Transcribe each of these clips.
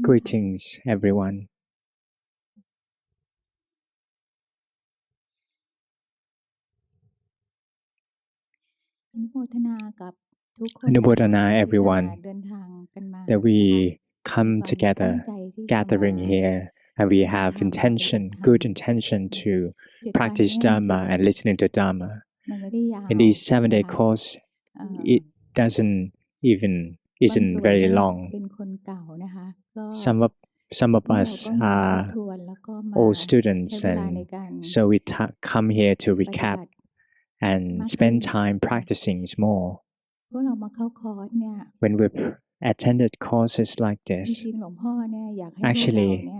Greetings, everyone. Anumodana, everyone, that we come together, gathering here, and we have intention, good intention to practice Dharma and listening to Dharma. In these 7-day course, it isn't very long. Some of us are old students, and so we come here to recap and spend time practicing more. When we've attended courses like this, actually,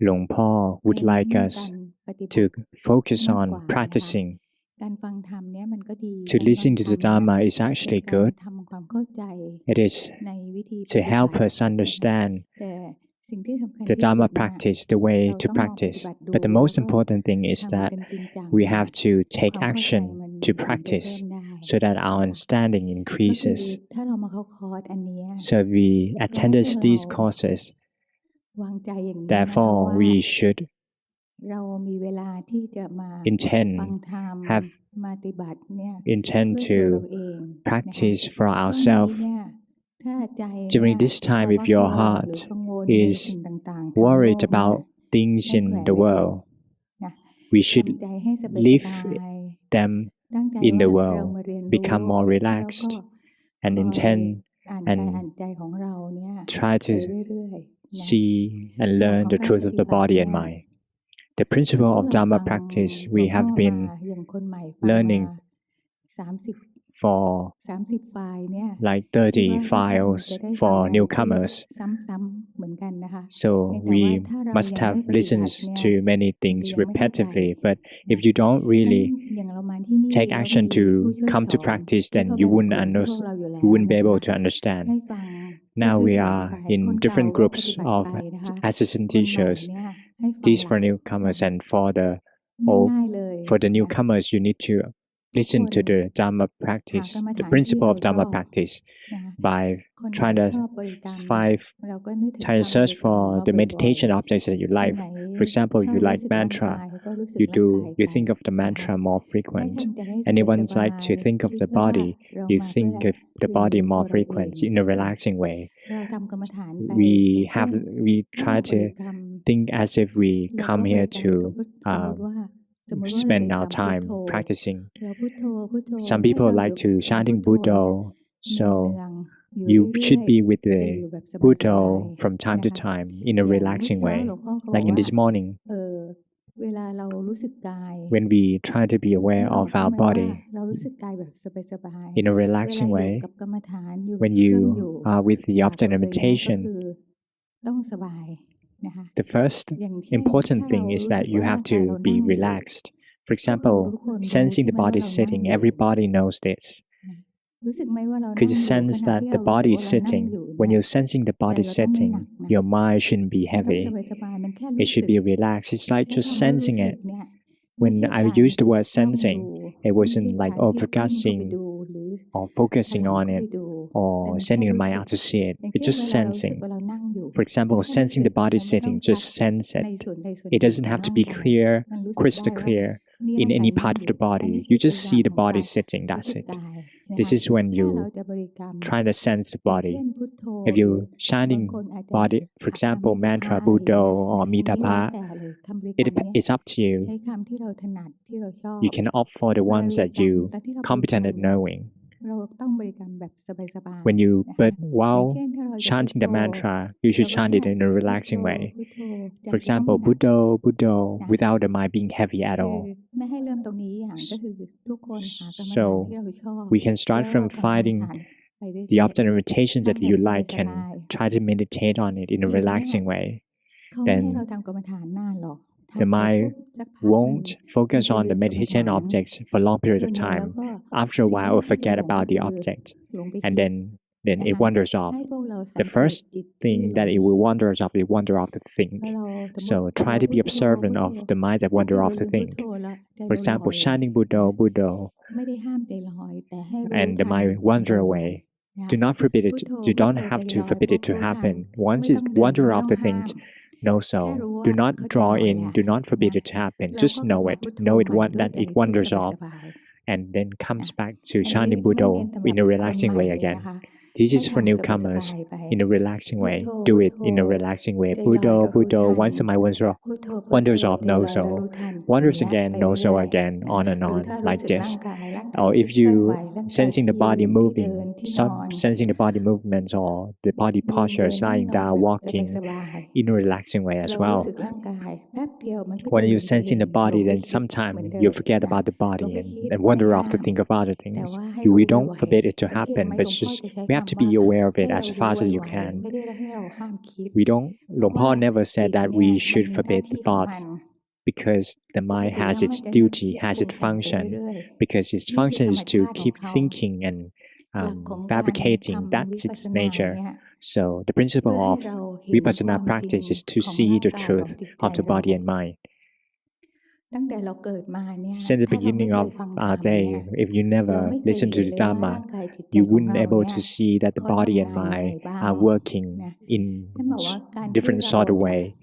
Luang Por would like us to focus on practicing. To listen to the Dharma is actually good. It is to help us understand the Dharma practice, the way to practice. But the most important thing is that we have to take action to practice so that our understanding increases. So we attended these courses. Therefore, we should intend to practice for ourselves. During this time, if your heart is worried about things in the world, we should leave them in the world, become more relaxed, and intend and try to see and learn the truth of the body and mind. The principle of Dharma practice we have been learning for like 30 files for newcomers. So we must have listened to many things repetitively, but if you don't really take action to come to practice, then you wouldn't be able to understand. Now we are in different groups of assistant teachers. These for newcomers, and for the newcomers, you need to listen to the Dharma practice, the principle of Dharma practice, by trying to search for the meditation objects that you like. For example, if you like mantra, you think of the mantra more frequent. Anyone like to think of the body, you think of the body more frequent in a relaxing way. We try to think as if we come here to spend our time practicing. Some people like to chanting Buddha, so you should be with the Buddha from time to time in a relaxing way. Like in this morning, when we try to be aware of our body in a relaxing way, when you are with the object of meditation, the first important thing is that you have to be relaxed. For example, sensing the body sitting, everybody knows this. Could you sense that the body is sitting? When you're sensing the body sitting, your mind shouldn't be heavy. It should be relaxed. It's like just sensing it. When I used the word sensing, it wasn't like focusing or focusing on it or sending the mind out to see it. It's just sensing. For example, sensing the body sitting, just sense it. It doesn't have to be clear, crystal clear in any part of the body. You just see the body sitting, that's it. This is when you try to sense the body. If you're chanting body, for example, mantra, Buddha or Mitapa, it's up to you. You can opt for the ones that you competent at knowing. But while chanting the mantra, you should chant it in a relaxing way. For example, Buddha, Buddha, without the mind being heavy at all. So we can start from finding the object of meditation that you like and try to meditate on it in a relaxing way. Then the mind won't focus on the meditation objects for a long period of time. After a while, it will forget about the object, and then it wanders off. The first thing that it will wander off, it wander off to think. So try to be observant of the mind that wander off to think. For example, chanting Buddha, Buddha, and the mind wander away. do not forbid it. You don't have to forbid it to happen. Once it wonder of the thing, know so. Do not draw in. Do not forbid it to happen. Just know it. Know it that it wanders off, and then comes back to Shani Buddho in a relaxing way again. This is for newcomers. In a relaxing way. Do it in a relaxing way. Buddho, Buddho. Once in my wanders off. Know so. Wanders again. Know so again. On and on like this. Or if you sensing the body moving, sensing the body movements or the body posture, lying down, walking in a relaxing way as well. When you're sensing the body, then sometimes you forget about the body and wander off to think of other things. We don't forbid it to happen, but just we have to be aware of it as fast as you can. Luang Por never said that we should forbid the thoughts, because the mind has its duty, has its function, because its function is to keep thinking and fabricating. That's its nature. So the principle of vipassana practice is to see the truth of the body and mind. Since the beginning of our day, if you never listen to the Dhamma, you wouldn't be able to see that the body and mind are working in different sort of way.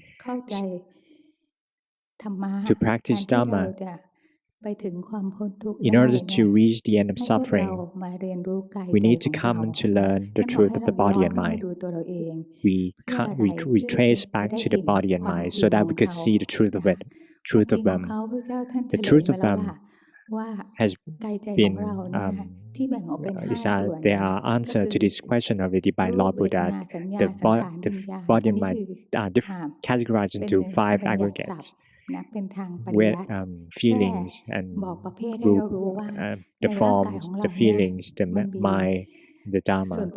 To practice Dhamma, in order to reach the end of suffering, we need to come to learn the truth of the body and mind. We trace back to the body and mind so that we can see the truth of it, truth of them. The truth of them has been there are answers to this question already by Lord Buddha. The body and mind are categorized into 5 aggregates. With feelings and group, the forms, the feelings, the mind, the Dhamma.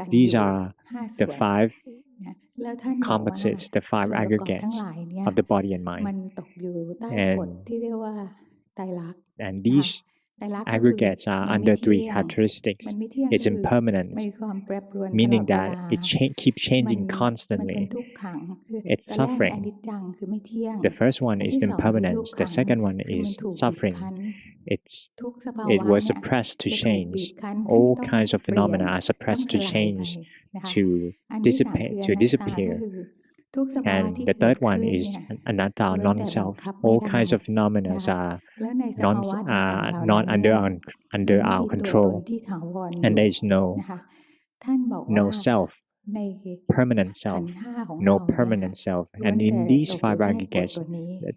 These are the 5 composites, the 5 aggregates of the body and mind. And these aggregates are under 3 characteristics. It's impermanence, meaning that it keeps changing constantly. It's suffering. The first one is impermanence. The second one is suffering. It was suppressed to change. All kinds of phenomena are suppressed to change, to dissipate, to disappear. And the third one is anatta, non-self. All kinds of phenomena are not under our control, and there is no self, permanent self, no permanent self. And in these 5 aggregates,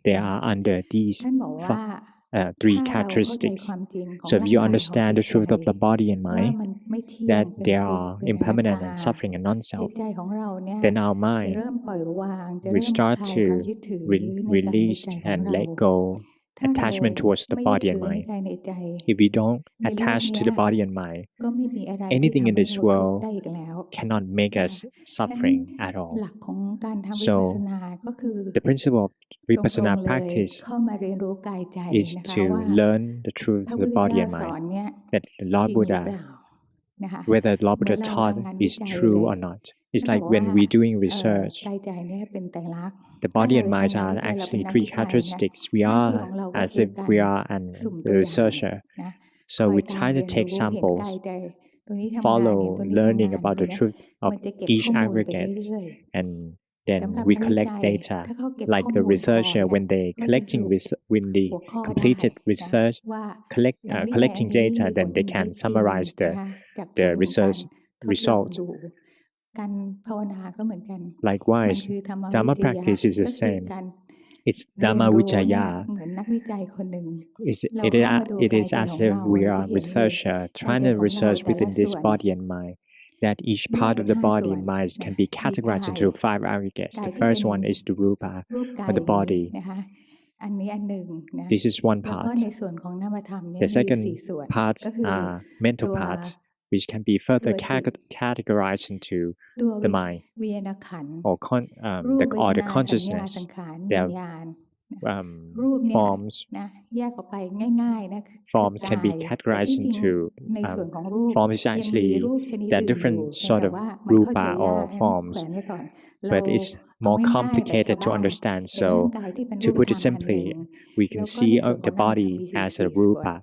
they are under these 3 characteristics. So if you understand the truth of the body and mind, that they are impermanent and suffering and non-self, then our mind will start to release and let go attachment towards the body and mind. If we don't attach to the body and mind, anything in this world cannot make us suffering at all. So the principle of vipassana practice is to learn the truth of the body and mind, that Lord Buddha, whether Lord Buddha taught is true or not. It's like when we're doing research, the body and mind are actually 3 characteristics. We are as if we are a researcher. So we try to take samples, follow learning about the truth of each aggregate, and then we collect data. Like the researcher, when they completed research, collecting data, then they can summarize the research result. Likewise, Dhamma practice is the same. It's Dhamma Vijaya. It is as if we are a researcher trying to research within this body and mind, that each part of the body and mind can be categorized into 5 aggregates. The first one is the rupa, or the body. This is one part. The second part are mental parts, which can be further categorized into the mind or the consciousness. There are forms. Forms can be categorized into forms is actually there are different sort of rupa or forms, but it's more complicated to understand. So to put it simply, we can see the body as a rupa,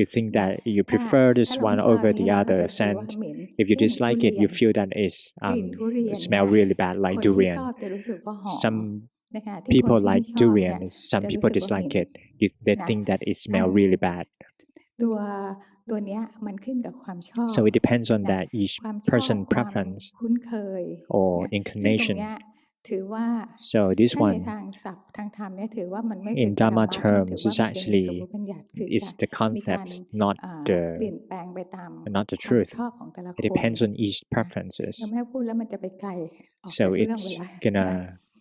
You think that you prefer this one over the other scent. If you dislike it, you feel that it's smell really bad, like คนที่ช durian. อบจะรู้สึกว่าหอม Some นะคะที่คน people ที่ไม่ like ชอบเนี่ย durian. Some จะ people รู้สึกว่า dislike เหม็น it. They นะ think that it อั smells น really bad. ตัวเนี้ยมันขึ้นกับความชอบ So it depends on นะ that each ความชอบ person ความ preference คุ้นเคย or นะซึ่งตรง inclination. เนี้ยถือว่า So this ถ้าใน one ทางศัพท์ทางธรรมเนี่ยถือว่ามันไม่เป็น in ปร Dharma มัตถ์มันถือ terms ว่า is มันเป็นสมม actually ติบัญญัติคือ it's การ the มีการ concept, not เป the ลี่ยนแปลงไปตาม not the ความ truth. ชอบของแต่ละ It คน depends on each นะ preferences. แล้วแม่พูดแล้วมันจะไปไกลออก So จากเรื่อง it's เวลา นะ gonna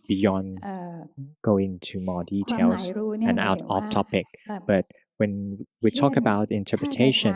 beyond เอ่อ go into more ความหมาย details รู้เนี่ย and หมาย out ถึง of ว่า topic. เอ่อ But when we เช่ talk น about ถ้าในทาง interpretation,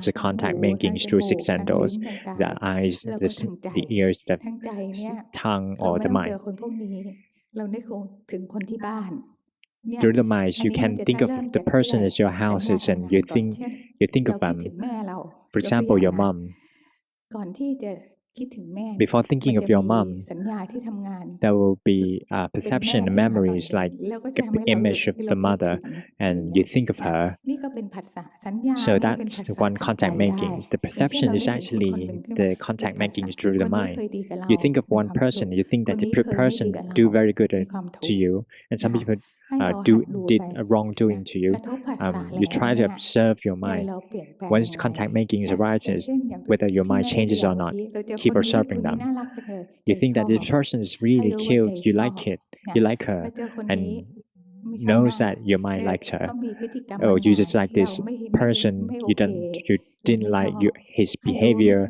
sense of contact making is through six senses: the eyes, the ears, the tongue, or the mind. Through the mind, you can think of the person as your houses, and you think of them. For example, your mom. Before thinking of your mom, there will be perception and memories like an image of the mother, and you think of her. So that's the one contact making. The perception is actually the contact making is through the mind. You think of one person, you think that the person do very good to you, and some people did a wrongdoing to you. You try to observe your mind. Once contact making arises, whether your mind changes or not, keep observing them. You think that this person is really cute, you like it, you like her, and knows that your mind likes her. Oh, you just like this person, you didn't like his behavior,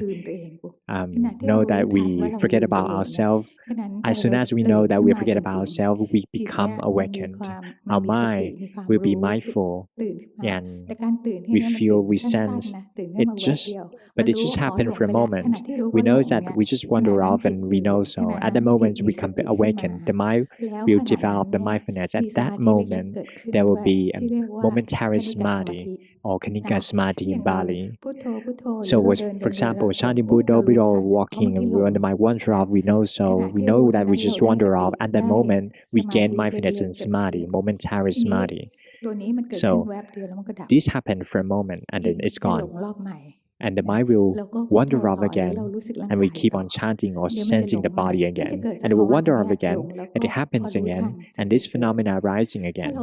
know that we forget about ourselves. As soon as we know that we forget about ourselves, we become awakened. Our mind will be mindful, and we feel, we sense. But it just happened for a moment. We know that we just wander off, and we know so. At the moment we come awakened, the mind will develop the mindfulness. At that moment, there will be a momentary samadhi, or Kanika samadhi in Bali. So, for example, chanting Buddha, Buddha, walking, and when the mind wanders off, we know so. We know that we just wander off. At that moment, we gain mindfulness and samadhi, momentary samadhi. So, this happened for a moment, and then it's gone. And the mind will wander off again, and we keep on chanting or sensing the body again, and it will wander off again, and it happens again, and this phenomena arising again.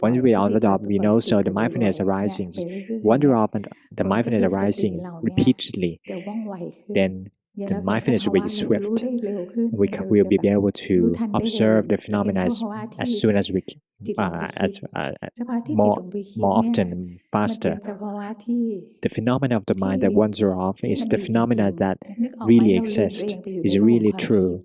Once we wander off, we know so the mindfulness arising, wander off, and the mindfulness arising repeatedly, then the mindfulness will be swift. We will be able to observe the phenomena as soon as we more often, faster. The phenomena of the mind that wanders off is the phenomena that really exists, is really true.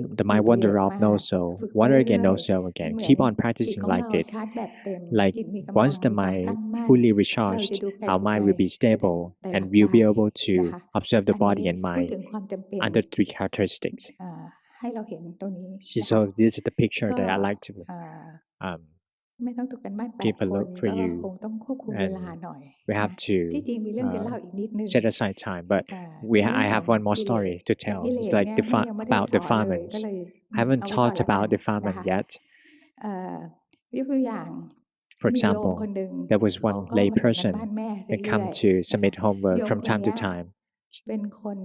the mind wander off, no so, ฝึกไป wander เรื่ again, อย no ๆ so มั again. นเหมือน Keep on จิต practicing ของ like เรา this. ชาร์จแบตเต็ม Like จิตมีกำลัง once the มีความ mind ตั้งมั่น fully เราจะ recharged, ดูกาย our ดู mind ใจ will be ได้ stable ได้ and รับ we'll ได้ be able นะ to คะ observe อั the น body นี้ and พูด mind ถึงความจำเป็น under 3 characteristics. ให้เราเห็นตรงนี้ See, นะคะ so this is the picture ก็ that I like to um, ไม่ต้องตกกันบ้าน give 8 a คน look for ก็ you คงต้องควบคุมเวลา and หน่อย we นะ have to ที่จริงมีเรื่องจะเล่าอีกนิดหนึ่ง set aside time. But ในเรื่อง I ขอ have ง one more กิเลส story to กับ tell. กิเล It's ส like เนี่ยที่ยังไม่ได้ about สอนเลย defilements. ก็เลย I haven't เอาไว้ก่อน talked แล้วกัน about นะ defilement คะ yet. ยกตัวอย่าง For มีโยม example, คนหนึ่ง there was เขา one ก็ lay มาส่งกัน person บ้านแม่ that เรื่ come อย to ๆ นะคะ submit โย homework ม from คน time เนี้ to ย time. เป็นคน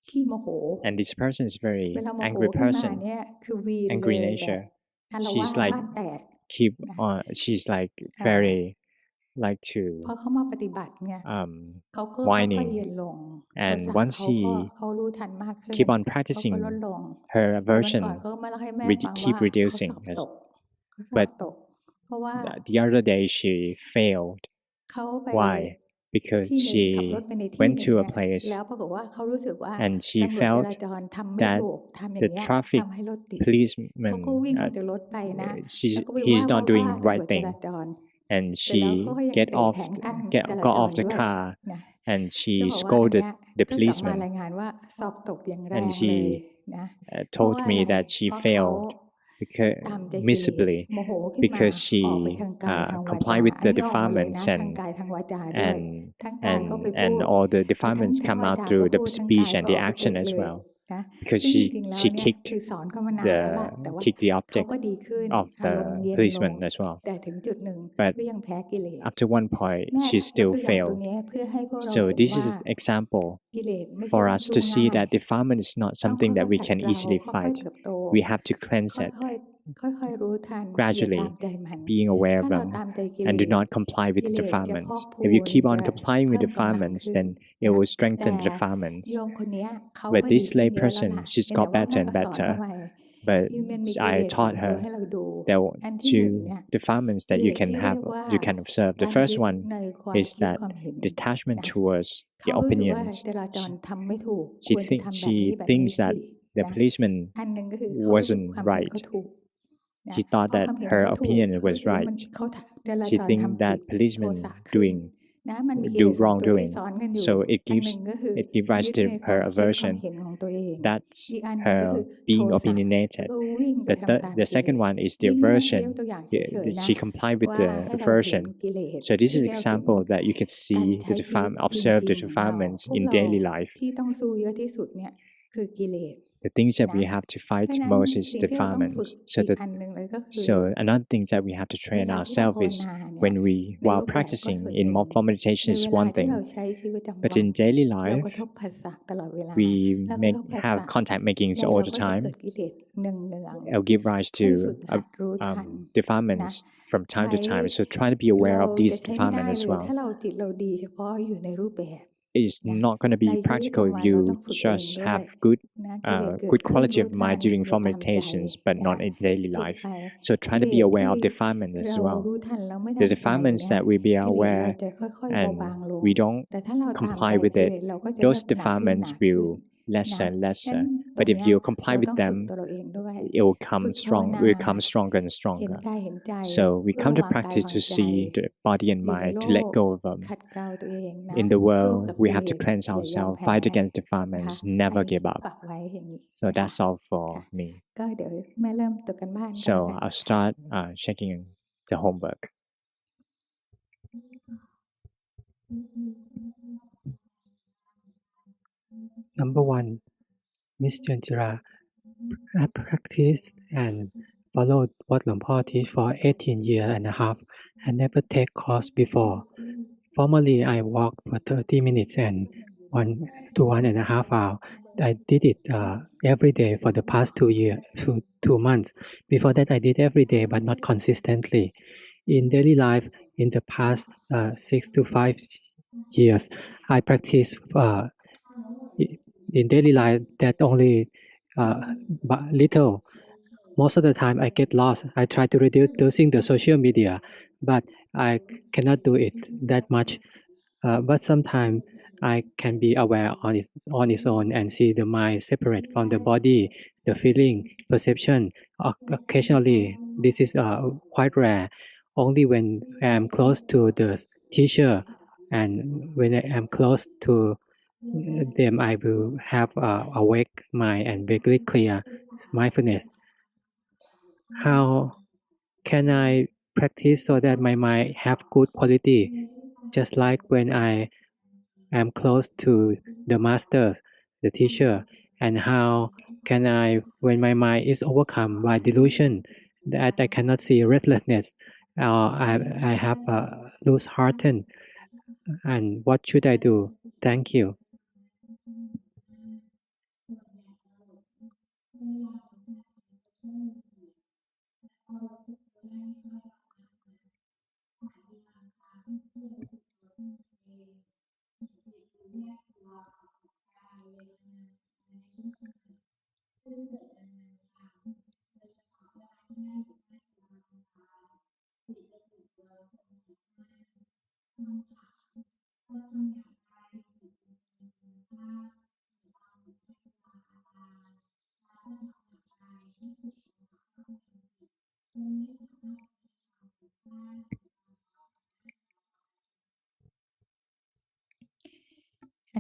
ขี้โมโห And this person is เว very ลาโมโห angry ขึ้นมา person, เนี่ยคือวีน angry เลยแบบ nature. อาละวา She's ด like บ้านแตก keep นะ on. She's like อ่า very like พอ to เขามาปฏิบัติเนี่ย เขาก็ค่อยๆ whining. เย็นลง โท And สะ once เขาก็ she เขารู้ทันมากขึ้น keep on เขาก็ practicing ลดลง her แต่วันก่อน aversion เขาก็มาเล่าให้แม่ฟัง keep ว่าเขา reducing. สอบตก เขาสอบ But ตก เพราะว่า the other day she failed. เขาไป Why? because ที่หนึ่งขับ she รถไปในที่ went หนึ่ง to a เนี่ย place แล้วปรากฏว่าเขารู้สึกว่า and she ตำรวจจรา felt จรทำไม่ that ถูกทำอย่า the งเงี้ย traffic ทำให้รถติด เขา policeman ก็วิ่งออกจากรถไปนะ แล้วก็ไป he's not ว่า doing ตำรว right จจ thing ราจร and เสร็จแล้ว she เขาก็ยัง get เตะ off แผงกั้นจรา got จ off ร the ด้วย car นะ and ก็ she บอกว่าอัน scolded เนี้ย the ก็กลับมา policeman รายงานว่าสอบตกอย่างแร and งเลย she นะ เพราะ told ว่า me อะไร that she เพราะเขา failed because ตามใจกิเลส miserably โมโหขึ้นมา because ออกไป she ทางกายทางวาจา complied with อัน the นี้ออกมาเลยนะ defilements ทั้ง and กายทางวาจาด้วย ทั้งกายก็ไปพู and ด all the ทั้ง defilements ทั้ง come วา out จาก็ through the พูด ทั้ง speech กาย and ก็ the ออกไป action เตะ as เลย well นะ because ซึ่งจริงๆแล้ว she เนี่ย kicked คือสอนเขามานาน the แล้วล่ะ แต่ว่า kicked the เขา object ก็ดีขึ้น of อา the รมณ์เย็นลง policeman as well แต่ถึงจุดหนึ่ง but ก็ยังแพ้กิเลส up to one point เนี่ย she ยก still ตัวอย่างตัว failed เนี้ยเพื่อให้พวกเรา so เห็น this ว่า is an example กิเลสไม่ใช่ for ว่า us สู้ to see ง่าย that defilement is not ต้อง something ค่ that อย we ๆขัด can เกลา easily ค่อย fight ๆเติบโต we have to cleanse ค่ it อยๆรู้ทันอย่า gradually ตามใจมัน being aware ถ้า of เรา them ตามใจกิเล and do ส not comply with กิ the เลสจะพ defilements อกพู if you น keep on จะ complying เพิ่ with มกำลัง defilements ขึ้น then it นะ will แต่ strengthen the defilements โยมคนเนี้ยเขา but ก็ดี this ขึ้น lay เยอะแล้ว person ล่ะ she's เพียงแต่ got ว่า better แม่ and ก็สอน better เขาไป but ที่มันมีกิเล I สสอง taught ตัว her ให้เราดู there อันที่หนึ่ง two เนี่ย defilements กิ that เล you ส can ที่เรี have ยกว่า you can observe the การ first ยึด one ในความ is คิด that ความเห็น detachment นะ towards เขา the รู้สึกว่า opinions จราจรทำไม่ถูก she ควรจะ think ทำแบบ she นี้แบบนี้ thinks สิ that the นะ policeman อันหนึ่งก็คือเขารู้สึก wasn't ความเห็น right เขาถูกนะ she เพ thought ราะ that ความเห็น her เขาถูก opinion เขารู้ was สึกว่ามัน right เขาจรา she จร think ทำผิ that ดโท policeman สะขึ้น doing นะมันมีกิ do เลสสองตัวที่ wrongdoing ซ้อนกันอยู่ so it อัน gives หนึ่งก็คือ it gives rise ยึด to ในควา her มคิดความ aversion เห็นของตัวเอง that's อีกอันหนึ่งก็คือ her โท being สะ opinionated ก็วิ่งไป the ทำตาม the กิเล second ส one is the นี่แม่ชี้ aversion ยกตัวอย่างเฉยๆนะ she complied with ว่า the ให้เราเห็น aversion กิเลส so this ที่ is ให้เราเห็น example that you can การ see the ใช้ชีวิต defile observe จ the ริงๆของเรา defilements พวก in เรา daily life ที่ต้องสู้เยอะที่สุดเนี่ยคือกิเลส the things that นะ we have to เพ fight ราะฉะนั้น most is สิ่งที่เราต้องฝึก defilements so อีก that อันหนึ่งเลยก็คือ so another thing that we have to เว train ลาที่เรา ourselves ภาว is นาเนี่ย when we ใน while รูปแบบก็ practicing ส่วนห in นึ่ง form ใน meditation เว is ลา one ที่ thing เราใช้ชีวิตประจำ but วัน in daily เรา life กระทบภาษาตลอดเวลา we เรากระ make ทบภา have ษา contact makings แล้ว all เรา the ก็จะ time เกิดกิเลสเนือง it'll give rise ๆให้ to ฝึกหัดรู้ทัน defilements from time to ใช้ time so try to be aware เรา of จะ these ใช้ไม่ได้ defilements เล as ย well ถ้าเราจิตเราดีเฉพาะอยู่ในรูปแบบ it's นะ not going to ใน be ชีวิตประ practical จำ if วันเรา you ต้องฝึกตัวเอง just ด้วย have good นะกิเลสเกิด good ขึ้น quality รู้ of ทั mind น during อย่า form ตามใจ meditations but นะ not in daily ฝึก life ไป so try กิ to เล be ส aware ที่ of defilement as เรา well รู้ทันแล้วไม่ the ทำใจ defilements เนี่ย that we be กิเลสเรา aware จะค่อยๆเบา and บางลง we don't แต่ถ้าเราตามใจ comply with กิ it เลสเราก็จะ those เริ่มหนักขึ้นห defilements นักขึ้น will นะ lesser and ฉะนั้น lesser ตรง but if เนี้ย you เรา comply with ต้องฝึก them ตัวเราเองด้วย it will come ฝึกภาว strong นา will come stronger and เห็น stronger กายเห็นใจ so we เพื่อ come to วางกาย practice วาง to ใจ see the body and อยู่ใน mind โล to let ก go of them ขัดเกลาตัวเองนะ in the สู้ world กับ we กิ have เล to ส cleanse อย่ายอม ourselves แพ้ fight against นะคะ defilements อัน never นี้ give up ฝากไว้อย่างนี้ so นะคะ that's all for ค่ะ me ก็เดี๋ยวแม่เริ่มตัวกันบ้านก็แล้ว so กัน I'll start checking the homework Number one, Miss Janjira, I practiced and followed what Luang Por teach for 18 years and a half. I never take course before. Formerly, I walked for 30 minutes and 1.5 hours. I did it every day for the past 2 months. Before that, I did every day, but not consistently. In daily life, in the past 6 to 5 years, I practice in daily life that only but little. Most of the time I get lost. I try to reduce using the social media, but I cannot do it that much. But sometimes I can be aware on its own and see the mind separate from the body, the feeling, perception. Occasionally, this is quite rare. Only when I am close to the teacher and when I am close to them, I will have awake mind and very clear mindfulness. How can I practice so that my mind have good quality, just like when I am close to the master, the teacher, and how can I, when my mind is overcome by delusion, that I cannot see restlessness, or I have lose hearted, and what should I do? Thank you.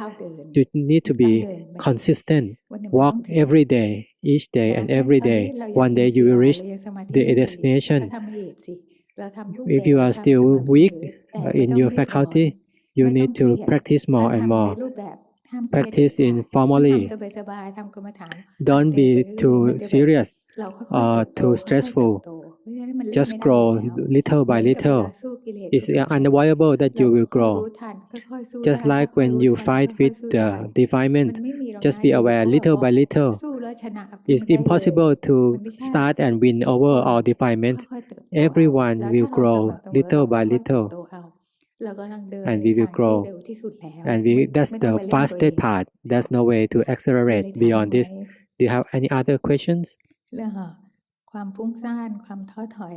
ก้าวเดิน you need to ก้าว be เดินแบบ consistent. วันหนึ่งมัน Walk ต้องถึง every day, each day แต่ and ถ้า every ตอนนี้ day. เรายัง One day you will PCR reach เรายังสมาธิ the ไม่ดี destination. เราทำเอทสิเราทำรูป If แบบ you เรา are ทำ still สม่ำเสม weak อแต่ไม่ in ต้อง your รีบร้อน faculty, you ไม่ต้อง need เครี to ยด practice ถ้า more and ทำใน more. รูปแบบห้ามเครียดเด็ด Practice ขาด informally. ทำสบายๆทำกรรมฐาน Don't เดิน be ไปเรื่อยๆ too มันจะแบบ serious เราค่อยๆ or เติบโต too ค่อยๆเติบ stressful. โตเพราะฉะนั้นมันเลี่ยง Just ไม่ได้อยู่ grow แล้ว little เหมื by อนกับเว little. ลาสู้กิเลส It's ทุกอย่าง unavoidable that เรา you will ค่อยๆรู้ grow. ทันค่อยๆสู้ Just ได้ like ค่อย when ๆรู้ you ทัน fight ค่อย with ๆสู้ the ได้ มัน defilement, ไม่มีหรอก just นะ be อยู่ aware ๆก็แบบ little ว่า by little. สู้แล้วชนะขึ้น It's มาได้เลย impossible มัน to ไม่ใช่ start and win เติบโต over เอา all defilements. ค่อยๆเติบโตเอา Everyone แล้ว will ถ้าเราส grow ม่ำเสมอเรา little ค่ by อยๆเติบ little, โตเอาเรากำลังเดิน and ใน we ทา will งที่ grow. เร็วที่สุดแล้ว And ไม่ that's ไม่ต้อง the ไปเร่งตัวเอ fastest ง part. There's no way to มีอะไร accelerate ถาม beyond ไหม this. Do you have any other questions? เรื่องความฟุ้งซ่านความท้อถอย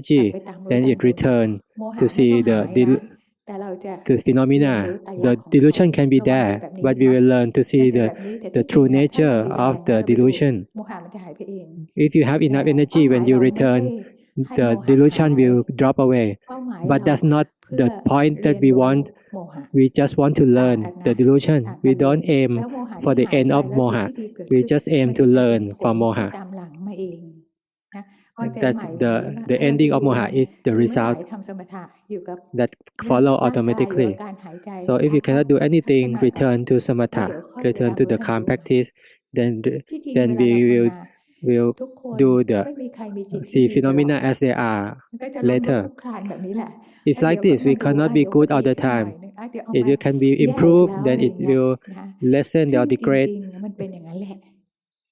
energy, ไปตามรู้ then ตาม it รู้ return โมหะ to ไม่ see ต้อง the หายนะ แต่เราจะ the เรียน phenomena. รู้ไตรลั The กษณ์ของเขา delusion can be ระวังเป็น there, แบบนี้ but นะ we คะ will learn to มัน see จะ the แบบนี้ แต่ the ที่จริ true งเนี่ยถ้าเรา nature มีแรง of ถ้า the เราไปดู delusion. โมหะมันจะหายไปเอง If you have enough แต่ energy เป้าห when มาย you เราไม่ return, ใช่ให้ the โมหะ delusion หาย will drop away. เป้าหมาย But เรา that's not เพื่อ the point เรีย that น we รู้ want. โมหะ We just want to ต่าง learn กันนะ the ต่าง delusion. กั We นอยู่ don't แล้ aim วโมหะ for ที่ the หาย end ไป of แล้วจิต moha. ที่ดีเกิด We ขึ้น just aim มัน to จะกลายเป็น learn ผ from ลที่ moha. ตามหลังมาเองนะพอใจ That ใหม่แบบนี้นะ the แล้วเราจะ ending อ of ยู่ moha is the ไม่ไหว result ทำสมถะอยู่กับ that ร่าง follow ร่างกายหรือ automatically. ว่าการหายใจ So นะ if คะ you cannot do พัฒ anything, นา return to แล้ว samatha, เดี๋ยวค่อยไป return ตาม to รู้ the ตาม calm รู้ practice. Then ที่จริง then เวลา we เราภาว will นา will ทุกคน do the ไม่มีใครมีจิตที่ see ดีตลอด phenomena as they are มันก็จะล้มลุก later. คลุกคลานแบบนี้แหละ It's แล้ว like เดี๋ยวก็ this. We มาดู cannot อ่ะ be เดี๋ยวก็ good ดี all the ขึ้นหน่อย time. นึงอ่ะเดี๋ยวเอา If มา you can be แย่อีก improved, แล้ว then อะไรอ it ย่างเงี้ย will นะคะ lessen ซึ่ or งจ degrade. ริงๆมันเป็นอย่างนั้นแหละ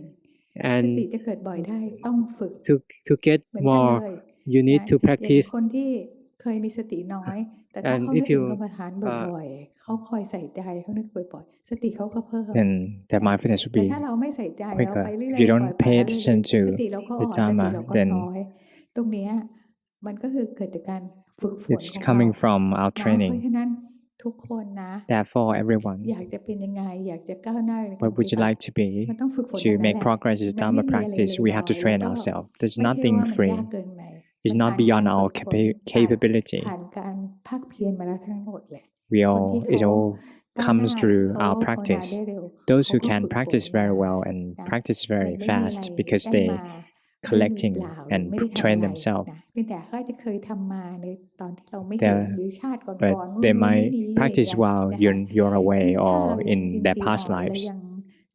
งสติ and จะเกิดบ่อยได้ต้องฝึก to get เหมือนกัน more เลย you need นะ to อย่าง practice คนที่เคยมีสติน้อย แต่ถ้า and เขานึ if กถึง you กรรมฐานบ่อยๆเขาคอยใส่ใจเขานึกบ่อยๆสติเขาก็เพิ่ม then their mindfulness will แต่ be ถ้าเราไม่ใส่ใจเรา quicker. ไปเรื่อย If you ๆ don't ปล่อย pay ๆแล้วเรื่อย attention ๆ to สติเราก็ the อ่อนสติ Dharma, เราก็ then น้อย ตรงเนี้ยมันก็คือเกิดจากการฝึกฝน it's ของเรา coming from our นะเพราะ training. ฉะนั้นทุกคนนะ Therefore, everyone, อยากจะเป็นยังไงอยากจะก้าวหน้าในการ what ป would ฏิ you บัติ like to be มันต้องฝึกฝน to ทั้งนั้น make แหละ progress in มัน Dharma ไม่มีอะไร practice? เลย We have to แล้ว train ก็ ourselves. ไม่ There's ใช่ nothing ว่ามัน free. ยากเกินไป It's มัน not ผ่าน beyond การ our ฝึกฝนผ่าน capability. ผ่านการภาคเพียรมาแล้วทั้งหมดแหละ We คน all, ที่ it เขา all comes through our เขา practice. ได้เร็ว Those who เขาก็ can ฝึกฝน practice very well and นะ practice มัน very ไม่มี fast อะไร because ได้ they มาด้วยมือ collecting เปล่าหรือ and ไม่ได้ทำ train อะไร themselves. นะเพียงแต่เขาจะเคยทำมาในตอนที่เราไม่เห็น There, หรือชาติก่ but อนๆนู่น they นู่นนี่ might นี่อย่าง practice เงี้ย while นะคะ you're away ถ้า or เรายัง in อิน their ทรีย์ past อ่อนเรา lives. ยัง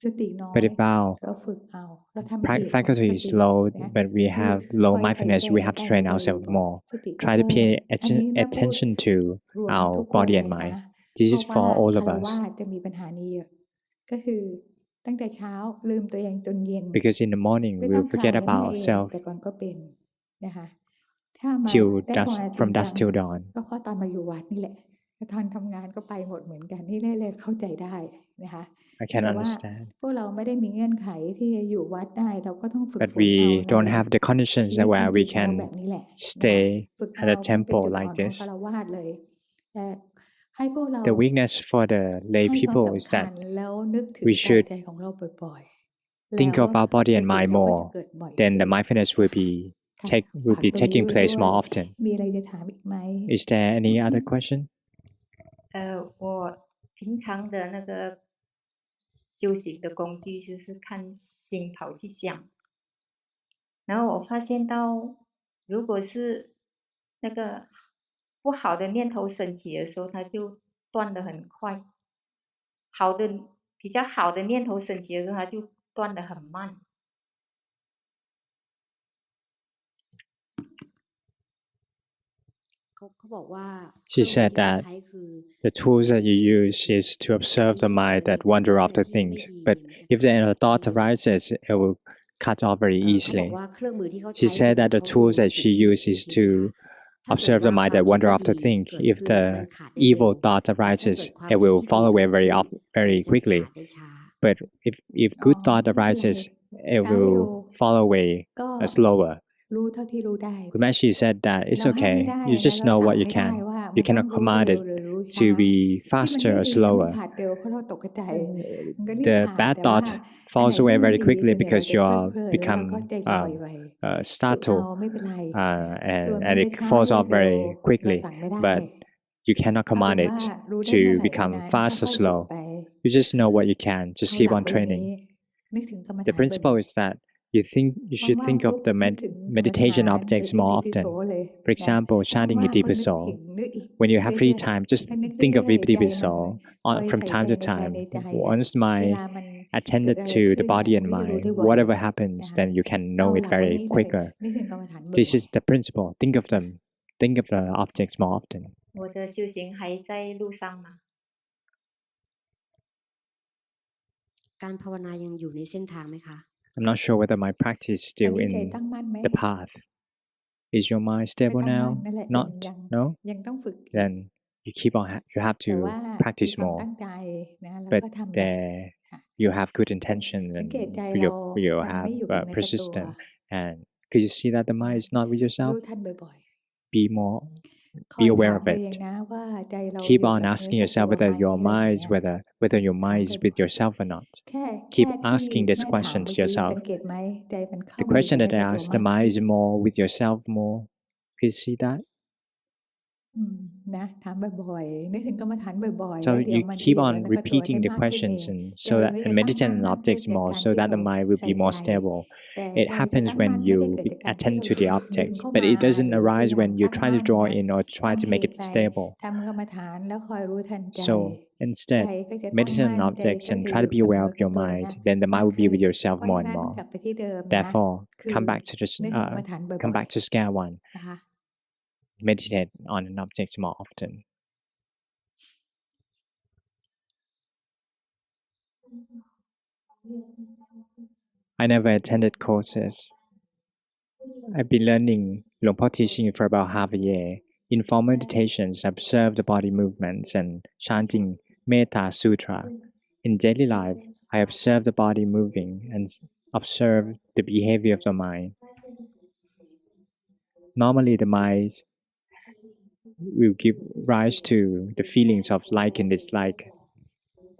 สติน้อ But ย if our เราฝึกเอาเราทำให้เอกของ faculty ส is ติ low, นะ but we อยู่ have ค low อยใส่ mindfulness, ใจ we have to ได้ train บ่อย ourselves ๆ more. สติก็ Try to เพิ่ม pay อันนี้แม่พูด attention to รวม our ทุกคน body เล and ยนะ mind. เพ This ราะ is ว่า for all ฆ of ราว us. าสจะมีปัญหานี้เยอะก็คือตั้งแต่เช้าลืมตัวเองจนเย็น Because in the morning ไม่ we ต้อง will คลาย forget นะ about แม่เอง ourselves แต่ก่อนก็เป็นนะคะถ้ามา till ได้ภาว dusk, นาจริ from งจั dusk ง till dawn. ก็เพราะตอนมาอยู่วัดนี่แหละแล้วตอนทำงานก็ไปหมดเหมือนกันนี่เลยเข้าใจได้นะคะ I can แต่ว่า understand. พวกเราไม่ได้มีเงื่อนไขที่จะอยู่วัดได้เราก็ต้องฝึก But ฝนเอา we ใน don't have the conditions ชีวิต that จ where ริ we งๆของเรา can แบบนี้แหละนะคะ stay ฝึก at เอา a มันเป็น temple จุดอ่อน like ของ this. ฆราวาสเลยแต่ให้พวกเรา The weakness for the lay ให้ความ people is สำคัญ that แล้วนึกถึง we กาย should ใจของเราบ่อยๆ think แล้ว of our body ส and ติ mind เราก็จะ more. เกิดบ่อย Then ขึ้ the น mindfulness will ค่ะ be ค่ะ will ฝาก be ตรงนี้ taking ไว้ place ด้วย more often. มีอะไรจะถามอีกไหม Is there any other question? 我平常的那个修行的工具就是看心跑去想，然后我发现到，如果是那个不好的念头升起的时候，它就断得很快；比较好的念头升起的时候，它就断得很慢。She said that the tools that you use is to observe the mind that wander after things. But if the thought arises, it will cut off very easily. She said that the tools that she uses is to observe the mind that wander after things. If the evil thought arises, it will fall away very quickly. But if good thought arises, it will fall away slower. รู้เท่าที่รู้ได้ Khun Mae, she said that it's เราห้าม okay. ไม่ได้ You นะ just เรา know สั่ง what you ไม่ได้ can. ว่า You มันต้อง cannot รู้ command เร็ว it หรือรู้ to ช้า be ที่มัน faster ไม่ or ดีนะมัน slower. ขาดเร็วเพราะเราตกใจมันก็รีบ The ขาด bad แต่ว่า thought อันไหน falls ที่ away มัน very ดี quickly ส่วนใหญ่เรา because จะ you เพลิ are นๆแล้วเรา become ก็ใจลอยไป ฝึกเอา startled ไม่เป็นไร and, ส่วนมัน and จะ it ช้า falls หรือ off เร็ว very เรา quickly. สั่งไม่ได้ But you cannot เอาเป็น command ว่า it รู้ได้ to เมื่อไหร่วัน become นั้น fast ค่ or อยๆฝึก slow. ไป You just know what you can. Just ให้ keep หลัก on ไว้อย่าง training. นี้นึกถึงกรรม The ฐานบ่อย principle is that you should ๆ think ว่าง of ๆ the ปุ๊บนึกถึงกรรมฐาน meditation นึก objects อิ more ติปิโส often. เลย For นะ example, chanting ว่างๆก็นึก Itipiso. ถึงนึกอีก When you have free เรื่อย time, just ๆให้นึก think เรื่ of อยๆใจมัน Itipiso คอย from ใส่ time ใจ to ในกาย time. ในใจ Once เว my ลามันเกิด attended อะไร to ขึ้ the น body น่ะ and ก็จะรู้ mind, ได้ไว whatever นะ happens, คะ then you can เอา know it หลักไว้ very นี้เลย quicker. นึกถึงกรรมฐานบ่ This อย is the principle. Think of them. Think of the objects more often. 我的修行还在路上嘛。I'm not sure whether my practice is ๆตอน still นี้ใจ in ตั้งมั่นไหม the path. Is your mind ใจ stable ตั้งมั่น now? นั่นแหละ Not? ยัง No? ยังต้องฝึกอีก Then you keep on. You have แต่ to ว่ามี practice ความ more. ตั้งใจนะแล้ว But ก็ทำไป there, ค่ะ you have good intention สัง and เกตใจเรา you มัน have ไม่อยู่กับเนื้อกับตัว persistent. And could you see that the mind is not with รู้ yourself? ทันบ่อย Be more. ๆคอ Be ย aware ถาม of ตัวเอง it. นะว่าใจเราอ Keep ยู่ on กับเนื้อ asking กับ yourself ตัวไหม whether your อะไร mind อย่าง is เงี้ย whether your ถาม mind is บ่ with อย yourself or not. ๆแค่ Keep ที่ asking this แม่ถาม question เมื่ to อกี้ yourself. สังเกตไหมใจมันเข้า The มาอยู่ question กับ that เนื้อ I กับตัว asked, มา the ก mind ขึ้น is more with yourself more. Can you see that? นะถามบ่อยๆนึกถึงกรรมฐานบ่อยๆ So แล้วเดี๋ยว you มันจะ keep อยู่ on กับเนื้อกับตัว repeating ได้ the มากขึ้นเอ questions ง and ใจ so that มัน and จะตั้ง meditate มั่น on มากขึ้น objects จาก more การ so ที่ that เรา the mind will ใส่ be more ใจ stable. แต่ It ใจจะ happens ตั้ง when มั่นไม่ได้ you เกิดจากการที่ attend เรา to the ดึง objects, เข้า but มา it doesn't หรือพยา arise ยาม when you ตั้ง try to มั่น draw นะ in or try ตั้ง to เห make ตุ it ไป stable. ทำกรรมฐานแล้วคอยรู้ทันใจ So ใจ instead, ก็จะตั้ง meditate มั่ on นใจ objects ก็ and จะ try อ to ยู่ be กับ aware เนื้อ of กับ your ตัว mind. นะ Then the มา mind ก will be ขึ้น with yourself เพราะ more ฉะ and นั้น more. กลับไปที่เดิมนะ Therefore, คือ come back to just นึกถึงกรรมฐานบ่ come อย back to square one. ๆนะคะ Meditate on an object more often. I never attended courses. I've been learning Luang Por teaching for about half a year. In formal meditations, I observe the body movements and chanting Metta Sutra. In daily life, I observe the body moving and observe the behavior of the mind. Normally, the mind will give rise to the feelings of like and dislike,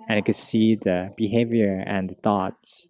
and I can see the behavior and the thoughts.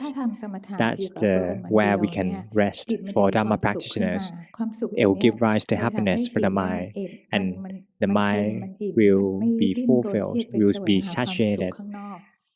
ถ้าทำสมถะ that's อยู่กับลม the อัน where เดี we ยว can เนี่ย rest จิตมัน for จะมี Dharma ความสุขขึ้นมา practitioners. ความสุข It will เนี่ย give rise to จะทำให้ happiness for จิต the เนี่ยมัน mind, อิ่ม and the มันเต็ม mind มันอิ่ม will มันไม่ be ดิ้นรน fulfilled, ที่จะไป will แสว be งหาความสุข satiated. ข้างนอก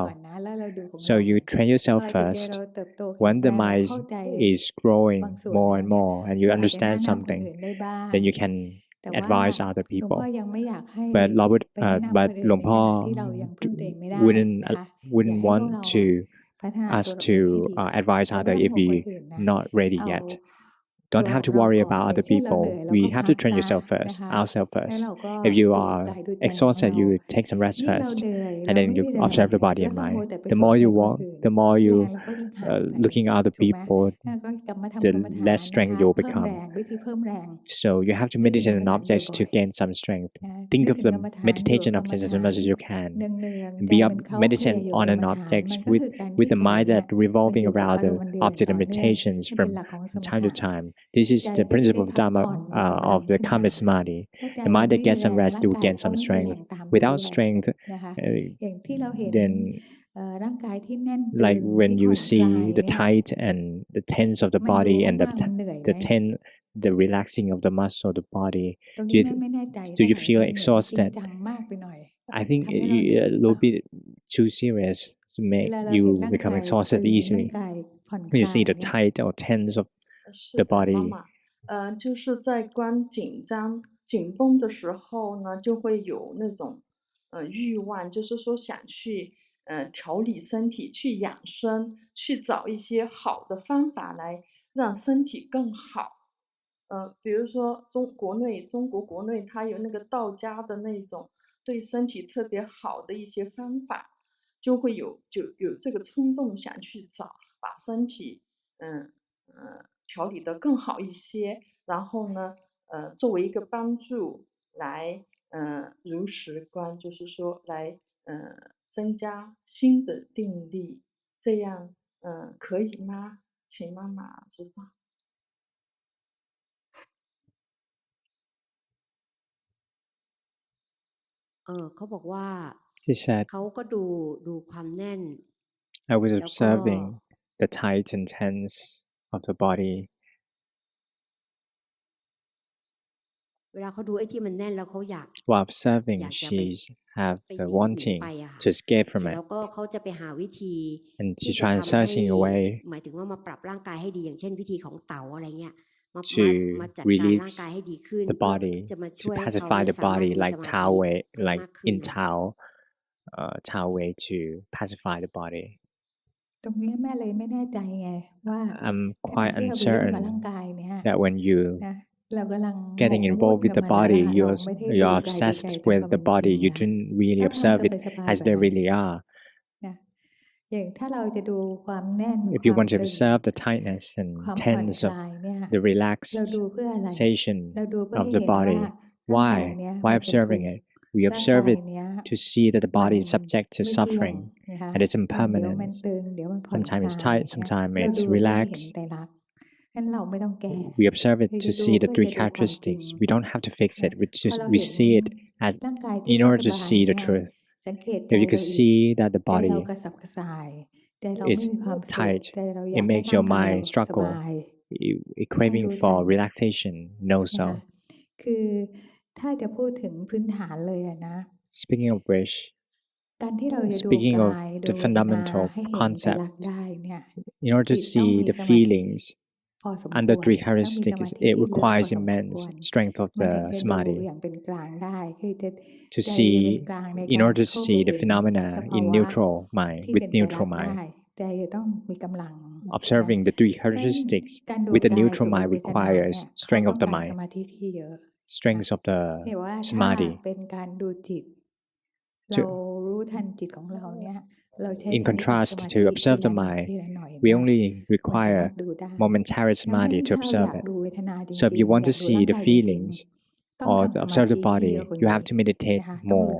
well. ก่อนนะแล้วเราดูของ So เรา you train พ yourself อจิตใจ first. เราเติบโตแข็ง When แร the งเรา mind เข้าใจ is growing บางส่วน more แล้ว and เนี่ย more, and you เราอาจจะแนะ understand นำคน something, อื่นได้บ้าง then you can แต่ว่า advise other หลวงพ่อ people. ยังไม่อยากให้ But Lord, ไปแนะนำคน but อื่น หลวง ใน พ่อ ขณะที่เรายังพึ่งตัวเองไม่ได้ wouldn't นะคะ อยาก wouldn't ให้พวก want เรา to พัฒนา us ตัวเราเองให้ to ดีก่อน advise เราไม่ other ต้อง if ห่วง we คนอื่นนะ not ready เอา yet. ตัว Don't have to เรา worry ก่อน about อย่า other งเช่นเรา people. เหนื่อยเรา We ก็ have พั to ก train ซะ yourself นะ first, คะ ourselves แล้ว first. เราก็ If you ดู are กายดูใจของ exhausted, เรา you take some rest ยิ่งเรา first. เหนื่อย and then you observe the body and mind. The more you walk, the more you looking at other people, the less strength you'll become. So you have to meditate on objects to gain some strength. Think of the meditation objects as much as you can. Meditate on an object with the mind that revolving around the object of meditations from time to time. This is the principle of Dharma of the calmness samadhi. The mind that gets some rest will gain some strength. Without strength, then like when you see the tight and the tense of the body and the relaxing of the muscle of the body, do you feel exhausted? I think a little bit too serious to make you become exhausted easily. When you see the tight or tense of the body. 就是在观紧张、紧绷的时候呢，就会有那种欲望，就是说想去调理身体，去养生，去找一些好的方法来让身体更好。比如说中国国内它有那个道家的那种对身体特别好的一些方法，就会有这个冲动想去找，把身体调理得更好一些，然后呢作为一个帮助来如实观，就是说来增加心的定力，这样可以吗？请妈妈知道。เขาบอกว่า She said, เขาก็ดูความแน่น I was observing the tight and tense of the body. เวลาเขาดูไอ้ที่มันแน่นแล้วเขาอยาก While observing, she have the wanting to escape เสร็ from จ it. แล้วก็เขาจะไปหาวิธี And ที่ she จะ tried ทำให้ searching a way หมายถึงว่ามาปรับร่างกายให้ดีอย่างเช่นวิธีของเต๋าอะไรเงี้ยมา to จัดการร่าง release กายให้ดีขึ้น the body, จะมา to ช่วยให้เขา pacify the สามารถ body มี like สมาธิ Tao way, เพิ่ม like มากขึ้น in Tao way to pacify the body. ตรงนี้แม่เลยไม่แน่ใจไงว่า I'm quite ที่เราไปยุ่งกับ uncertain ร่างกายเนี่ย that when you นะเรากำลัง getting หมกมุ่น involved with กับ the มันแล้ว body, ล่ะ you're เราไม่ได้ you're ดูกายดู obsessed ใจ with ตาม the ความเป็นจริ body. ง You นะ didn't really ถ้าทำ observe it สบายๆ as แบบ they ไหน really are. นะอย่างถ้าเราจะดูความแน่น If ค you วาม want to ตึง observe the tightness ควา and มผ่อน tense ค of ลายเนี่ย the เราดูเพื่ออะไร relaxation เราดูเพื่อ of ให้ the เห็นว่า body. ร่างกาย Why? เนี้ย Why มันเป็นทุ observing กข์ it? We ร่าง observe กาย it เนี้ย to see that the มัน body is subject to ไม่เที่ยง suffering นะคะ and its เดี๋ยวมัน impermanence. ตึงเดี๋ยวมันผ่อนค Sometimes ลา it's ย tight, เนี่ย sometimes เรา it's ดูเพื่อให้เห็น relaxed. ไตรลักษณ์งั้นเราไม่ต้องแก้ We observe it เรา to จะดู see the เพื่อ three จะดูความจริง characteristics. We don't have to fix นะ it. We พอ just เรา we เห็น see it as ร่างกายที่ in ไม่ order ส to บาย see the เนี่ย truth. สังเกตใจ If you เรา could อีก see that the ใจเรา body กระสับกระส่ายใจเรา is ไม่มีความสุข tight, ใจเราอยา it กให้ makes ร่า your งกายเรา mind ส struggle, บาย a craving for relaxation. Know นะคะ so. คือถ้าจะพูดถึงพื้นฐานเลยอะนะ Speaking of which, การที่เราจะดู speaking of กายดู the เวทนา fundamental ให้เห็นไตร concept, ลักษณ์ได้เนี่ย in order to จิตต้อง see มี the สมาธิ feelings พอสม under ควร three ต้องมีสมา characteristics, ธิ it ที่ลึกพอ requires สมคว immense ร strength of มัน the ถึงจะดู samadhi อย่างเป็นกลางได้คือจะ to ใจจะเป็น see, กลางใน in การ order to เข้าไป see the เห็น phenomena สภา in วะ neutral mind, ที่ with เป็นไตรลัก neutral ษณ์ได้ mind. ใจจะต้องมีกำลังนะ Observing the three เพราะฉะนั้น characteristics การดู with the กาย neutral กับดู mind เวทนา requires เนี่ยเขา strength ต้อ of ง the การ mind, สมาธิที่เยอะ strength of the เห็นว่าถ้า samadhi. เป็นการดูจิต เรา To, รู้ทันจิตของเราเนี่ยเราใช้ in คณิกะ contrast สมาธิ to observe ที the ละหน่อย mind, ทีละหน่อย we เนี่ย only มันสามาร require ถดูได้ momentary ดังนั้น samadhi to ถ้าเราอ observe ยาก it. ดูเวทนาจ So if ริง you ๆ want อยา to กดู see ร่าง the กายจริง feelings ๆต้อง or ทำ to สมา observe ธิ the ที่ body, เยอะกว่า you นี้ have to meditate นะคะต้อง more.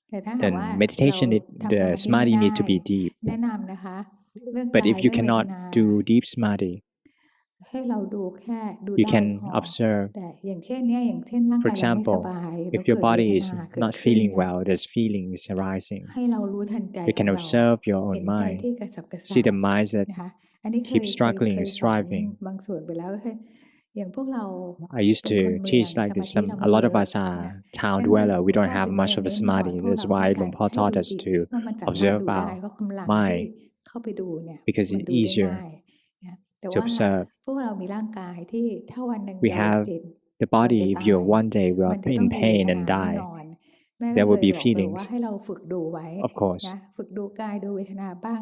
แต่ถ้าหาก Then ว่าเรา meditation, ทำส the มาธิไม่ samadhi ได้ needs to be deep. แนะนำนะคะเรื่อง But กาย if you เรื่องเวท cannot นา do deep samadhi, ให้เราดูแค่ดู you ได้ can พอ observe. แต่อย่างเช่นเนี้ยอย่างเช่นร่าง For กายเราไม่ส example, บาย if แล้ว your เกิดเว body ท is นาเกิด not ขึ้น feeling เนี่ย well, there's feelings arising. ให้เรารู้ทันใจ You ของ can เรา observe your เห็ own นใจ mind, ที่กระสับกระส่า see ย the minds that นะคะอันนี้เค keep ย struggling เค and ยสอน striving. บางส่วนไปแล้วอย่างพวกเรา I used เป็นคน to เมือง teach ส like มา this. ธิเรา A ไม่ lot เย of อะ us นะ are town ดังนั้น dweller. We พระ don't เจ้า have ถึง much จะ of a เน้นสอน samadhi. พวก That's เรา why ให้ Luang Por ให้ taught ดู us จิต to ว่ามันสามารถ observe ดูได้ our ว่ากำลังที่ mind เข้าไปดูเนี่ย because มัน it's ดูได้ easier ง่ายนะแต่ to ว่า observe. พวกเรามีร่างกายที่ถ้าวันหนึ่ง We เรา have เจ็บ the ก่อนจะ body. If ตา you're ย one day we มั are นจะต้อง in มีเว pain ท and นาแน่ die, นอนแม่ก็ there เค will ย be บอกเลยว่า feelings, ให้เราฝึกดูไว้ of course. นะฝึกดูกายดูเวทนาบ้าง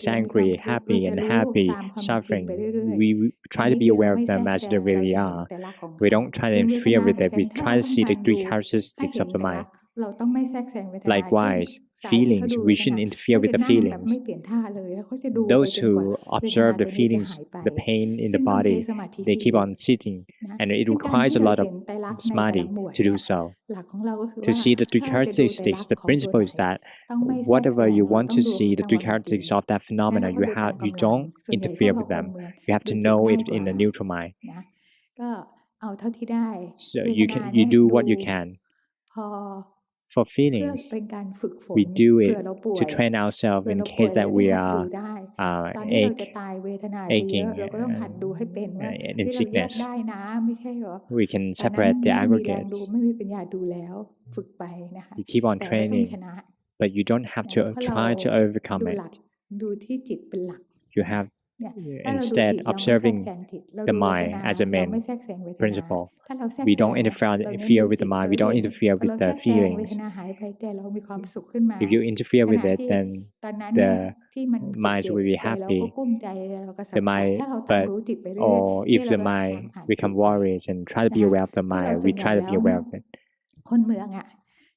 is angry, happy, unhappy, suffering, we try to be aware of them as they really are. We don't try to interfere with it. We try to see the three characteristics of the mind. Likewise, feelings, we shouldn't interfere with the feelings. Those who observe the feelings, the pain in the body, they keep on sitting, and it requires a lot of samadhi to do so. To see the three characteristics, the principle is that whatever you want to see, the three characteristics of that phenomena, you don't interfere with them. You have to know it in a neutral mind. So you do what you can. For feelings, we do it to train ourselves in case that we are aching and in sickness. We can separate the aggregates. You keep on training, but you don't have to try to overcome it. You have instead observing the mind as a main principle. We don't interfere with the mind. We don't interfere with the feelings. If you interfere with it, then the mind will be happy. The mind, or if the mind become worried and try to be aware of the mind, we try to be aware of it.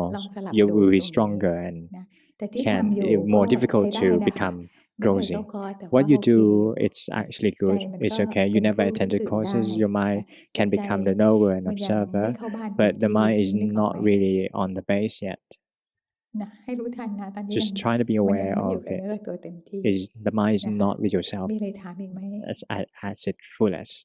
small, ลองสลับ you ดู will ต be รงนี้ stronger and นะแต่ที่ทำอยู่ more ก็ใช้ difficult ได้ to นะคะ become เมื่อไหร่ก็ rosy. คอร์สแต่ว่า What you โอเคอยู่ do, it's actually ใจ good. มัน It's ก็ okay. เป็ You น never ผู้รู้ attended ตื่นได้ courses. Your นะ mind แต่ can ใจ become the knower and มันยังไม่ observer, เข้าบ้านเต็ม but the ที่ mind is นึกออก not ไหม really on the base yet. นะให้รู้ทันนะตอนนี้ Just มัน try to be มันยัง aware ไม่อยู่ of กับเนื้อ it. กับตัวเต็มที่ The mind is นะคะ not with yourself มีอะไรถามอีกไหม as its fullest.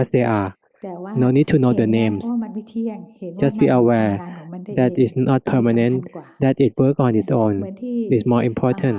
as they are. แต่ว่า No need to know the เห็นนะ names. ว่ามันไม่เที่ยงเห็นว่า Just มั be น aware ทำงานของมันได้ that เอง it's not นี่สำคัญ permanent, กว่า that it works on its own เหมือนที่ is more important.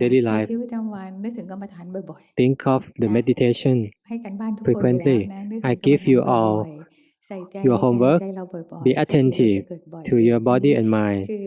daily ใน life. ชีวิตประจำวันนึกถึงกรรมฐานบ่อย Think of the meditation ๆให้กันบ้านทุกคนอยู่แล้ว frequently. นะนึกถึ I งกรรม give ฐาน you บ่ all อยๆใส่ใจ your ในกาย homework. ใจเราบ่อยๆ Be สติเราจะ attentive เกิดบ่อย to your body and mind. คือ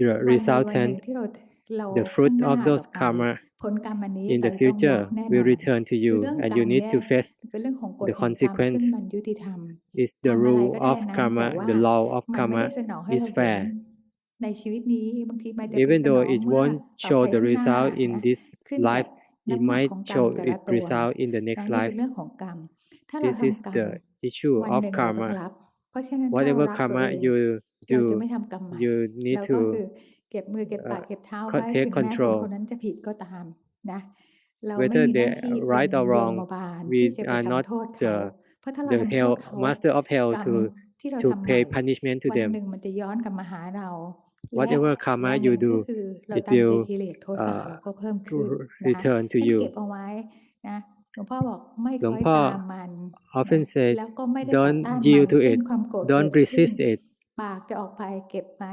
the วันใดวันหนึ่ง resultant, ที่เรา the ข้าง fruit หน้า of ต่อ those ไป karma ผลกรรมอันนี้ in เรา the จะต้องรับ future แน่น will อน return to คือ you, เรื่อง and กร you รม need เนี่ย to face เป็นเรื่องของกฎ the แห่งกรรมซึ่ง consequence. มันยุติธรรม Is the ทำอะไร rule ก็ได้ of นั้น แต่ karma, ว่า the law of มันไม่ karma ได้สนองให้ is เราเห็น fair. ในชีวิตนี้บางทีมันจะไป Even สน though อง it เมื่อ won't ต่อ show ไป the ข้างหน้า result in นะ this ขึ้นกับ life, it น้ำหนัก might ของกรรม show แต่ละ its ตัว result in the ดัง next นั้นเป็น life. เรื่องของกรรม ถ้าเรา This is ทำกรรม the issue วัน of หนึ่งเราต้อง karma. รับ เพราะฉะนั้นถ้าเรา Whatever รักตัว karma เอง you เราจะ do, ไม่ทำกรรมใหม่ you need เราก็คื to อเก็บมือเก็บปาก uh, เก็บเท้า co- ไว้ take ถึงแม้คน control. คนนั้นจะผิดก็ตามนะ เราไม่ Whether มีหน้า they ที่ are เป็น right or ยม wrong, บาลที่ we จะไป are not ทำโทษเขา the เพราะถ้าเรา the ทำโทษ hell เขา master of hell กรรม to ที่เรา to ทำใหม่ pay punishment to วัน them. หนึ่งมันจะย้อนกลับมาหาเรา และ Whatever อย่า karma งห you นึ่งก็ do, คือเรา it ตามใจ will กิเลสโทสะเราก็เพิ่มขึ้นนะคะ return to ให้ you. เก็บเอาไว้นะหลวงพ่อบอกไม่ค หลว ล้ ง อย พ่อ ตามมันนะ often say, แล้วก็ไม่ได้ต่อ don't ต้านมัน yield to เช่น it, ความโกรธเกิ don't ดขึ้น resist it. ปากจะออกไปเก็บไว้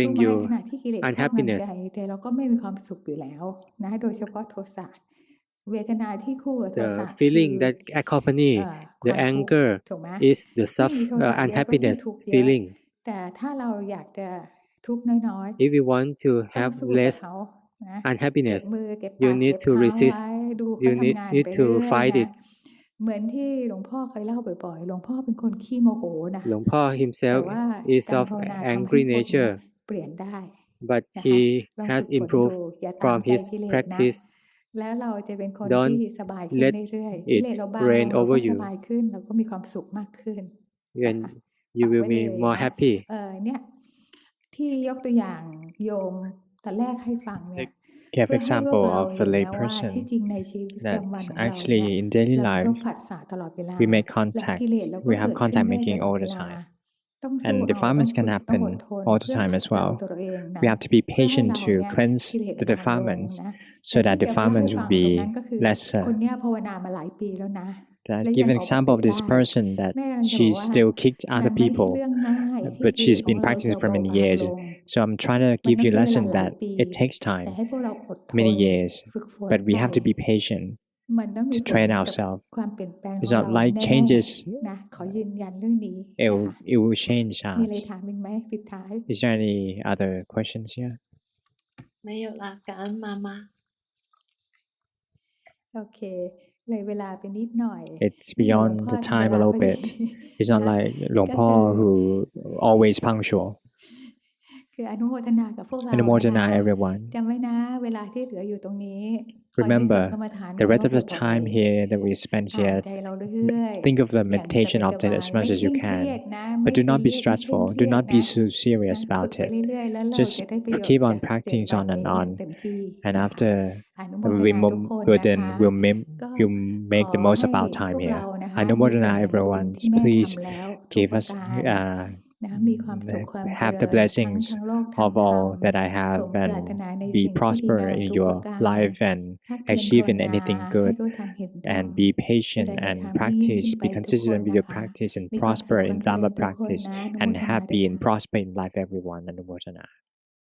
bring รู้ไหม you ขณะที่กิเลสครอบงำ unhappiness ใจเราก็ไม่มีความสุขอยู่แล้วนะโดยเฉพาะโทสะเวทนาที่คู่กับโท the สะคือ feeling that accompany ค the วามทุกข์ anger ถูกไหม is the ยิ่งมีโทสะเยอะก็ยิ่ง unhappiness ทุกข์เยอะ feeling แต่ถ้าเราอยากจะทุกข์น้อย if you want to ๆต้อง have สู้กับ less เขานะเก็บ unhappiness มือเก็บ you ปาก need เก็บ to เท้า resist ไว้ดูเขา you ทำงาน need ไป to เรื่อย fight นะ it เหมือนที่หลวงพ่อเคยเล่าบ่อยๆหลวงพ่อเป็นคนขี้โมโหนะ หลวงพ่อ แต่ himself ว่า is การ of ภาวนาทำให้ angry คนเนี้ย nature เปลี่ยนได้ but นะคะ he ลอง has ฝึกฝนดู improved อย่าตาม from ใจ his กิเลสนะ practice แล้วเราจะเป็นคน don't ที่สบายขึ้น let เรื่อยๆกิ it เลสเราเบาล reign งเราก็ over ส you บายขึ้นเราก็มีความสุขมากขึ้น when นะคะ you ฝาก will ไว้ be เลย more นะ happy เนี่ยที่ยกตัวอย่างโยมตอนแรกให้ฟังเนี่ย give เพื่อให้พวก example เรา of เห็ a น lay นะว่าที่ person จริงในชีวิตประจำวัน that's ของเราเนี่ย actually in daily เรา life ต้องผัสสะตลอดเวลา we make และ contact กิเลสเราก็ we เกิ have ดขึ้น contact ได้ making ตลอ all ดเว the ลา time ต้องสู้ and เอาต้อง defilements can ฝึกต้อง happen อดทน all the เพื่อ time ขัด as เกลา well ตัวเราเองนะ we have to be เพื่อให้ patient เรา to เนี่ย cleanse กิเลส the มันอ่อนลง defilements นะ so แต่ that ที่จะพูดให้ defilements ฟั will งตรง be นั้นก็คือ lesser คนเนี้ยภาวนามาหลายปีแล้วนะ that และ give ยัง an ออกมา example เป็ of น this ได้ person that แม่กำลังจะบอก she ว่า still kicked มั other นไม่ใช่ people เรื่องง่ายที่ but กิเล she's สของ been เราจะ practicing for เบา many บาง years ลง so I'm trying to มัน give ต้อง you a ใช้เวลา lesson หลาย that ปี it takes แต่ time ให้พวกเราอดท many น years ฝึกฝน but we ไป have to be patient มันต้องมี to ผล train กับ ourselves ความเปลี่ยนแปลงข it's อง not เรา like แน่ changes ๆนะขอยืนยันเรื่องนี้ it นะ will, คะ it will change มีอะไร us ถามอีกไหมปิดท้าย is there any other questions here 没有啦，感恩妈妈。 โอเค เลยเวลาไปนิดหน่อย it's นี่หลวง beyond พ่อ the ธรรม time a ดา little พอดี bit it's not นะ like หลวง ก็ พ่อ คือ who always punctual คืออนุโมทนากับพวกเรา อนุโมท นะคะ นา everyone จำไว้นะเวลาที่เหลืออยู่ตรงนี้คอยนึกถึง remember กรรมฐาน the ของ rest เรา of the บ่อย time ๆ here that we spend อ่าน here ใจเราเรื่อยๆ think of the อย่าง meditation ส of บาย it as ๆ much ไม่ as you เคร่งเครีย can ดนะ but ไม่ do ซี not เรี be ยสไม่เคร่ง stressful เค do รียด not นะ be so นะ serious ฝึก about ไป it เรื่อยๆแล้วเรา just จะได้ประโยชน์ keep จา on กเจ practicing ต on นี้ and อย่าง on เต็มที่ and นะ after อนุโม we ทนาทุกคน good นะ and คะ ก็ we'll ข make อ the most ให้ of our พ time วกเรา here นะคะ I know more มี than ส่วนแห่งบุญ everyone ที่แม่ please ทำแล้วทุก give ประ us การนะมีความสุขความเจ have ริ the ญทั้ง blessings ทางโลกทาง of ธรร all ม that I ส have มปรารถ and นาใน be สิ่งที่ดี prosper งาม in ทุกป your ระการ life and ภาคเพียรภาว achieve in นา anything ให้ good รู้ทันเห็นธรรม and be สิ่ง patient ใดใน and ธรรมให้ยิ่ง practice ขึ้นไป be ทุกคน consistent with นะ your คะ practice and มีความสุข prosper ควา in มเจริ Dharma ญทุกคน practice นะอนุโม and ทนาด้วย happy and ค่ะ prosper in life everyone อนุโมทนา